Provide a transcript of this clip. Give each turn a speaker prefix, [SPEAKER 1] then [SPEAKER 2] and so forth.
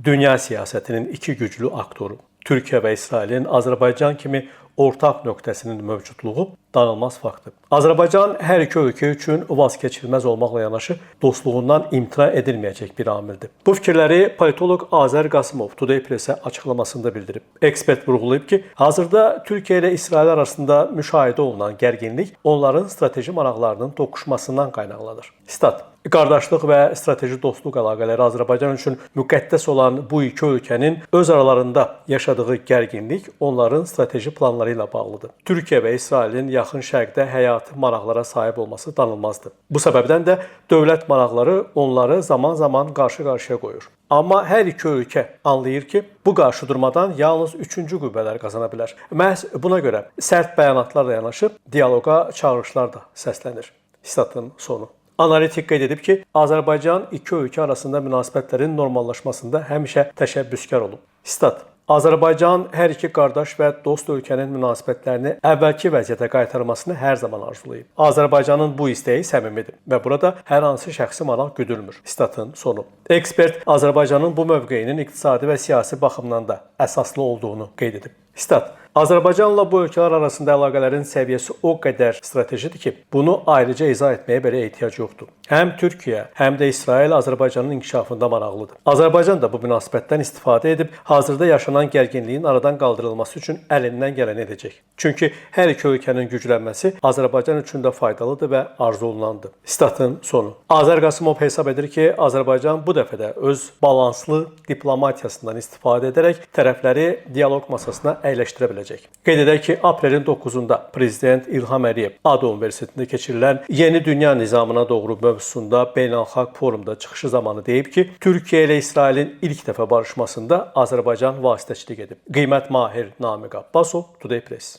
[SPEAKER 1] Dünya siyasətinin iki güclü aktoru Türkiyə və İsrailin Azərbaycan kimi ortaq nöqtəsinin mövcudluğu danılmaz faktdır. Azərbaycan hər iki ölkə üçün vazkeçilməz olmaqla yanaşı dostluğundan imtina edilməyəcək bir amildir. Bu fikirləri politoloq Azər Qasımov Today Press-ə açıqlamasında bildirib. Ekspert vurğulayıb ki, hazırda Türkiyə ilə İsrail arasında müşahidə olunan gərginlik onların strateji maraqlarının toqquşmasından qaynaqlanır. Stat: Qardaşlıq və strateji dostluq əlaqələri Azərbaycan üçün müqəddəs olan bu iki ölkənin öz aralarında yaşadığı gərginlik onların strateji planları ilə bağlıdır. Türkiyə və İsrailin yaxın şərqdə həyati maraqlara sahib olması danılmazdır. Bu səbəbdən də dövlət maraqları onları zaman-zaman qarşı-qarşıya qoyur. Amma hər iki ölkə anlayır ki, bu qarşıdurmadan yalnız üçüncü qüvvələr qazana bilər. Məhz buna görə sərt bəyanatlarla yanaşı dialoqa çağırışlar da səslənir. Statın sonu. Analitik qeyd edib ki, Azərbaycan iki ölkə arasında münasibətlərin normallaşmasında həmişə təşəbbüskar olub. Stat: Azərbaycan hər iki qardaş və dost ölkənin münasibətlərini əvvəlki vəziyyətə qaytarmasını hər zaman arzulayıb. Azərbaycanın bu istəyi səmimidir və burada hər hansı şəxsi maraq güdülmür. Statın sonu. Ekspert Azərbaycanın bu mövqeyinin iqtisadi və siyasi baxımdan da əsaslı olduğunu qeyd edib. Stat: Azərbaycanla bu ölkələr arasında əlaqələrin səviyyəsi o qədər stratejidir ki, bunu ayrıca izah etməyə belə ehtiyac yoxdur. Həm Türkiyə, həm də İsrail Azərbaycanın inkişafında maraqlıdır. Azərbaycan da bu münasibətdən istifadə edib hazırda yaşanan gərginliyin aradan qaldırılması üçün əlindən gələni edəcək. Çünki hər iki ölkənin güclənməsi Azərbaycan üçün də faydalıdır və arzu olunandır. Statın sonu. Azər Qasımov hesab edir ki, Azərbaycan bu dəfə də öz balanslı diplomatiyasından istifadə edərək tərəfləri dialoq masasına əyləşdirə biləcək. Qeyd edək ki, aprelin 9-da Prezident İlham Əliyev ADO Universitetində keçirilən Yeni Dünya Nizamına doğru mövzusunda beynəlxalq forumda çıxışı zamanı deyib ki, Türkiyə ilə İsrailin ilk dəfə barışmasında Azərbaycan vasitəçilik edib. Qiymət Mahir Namiq Abbasov, Today Press.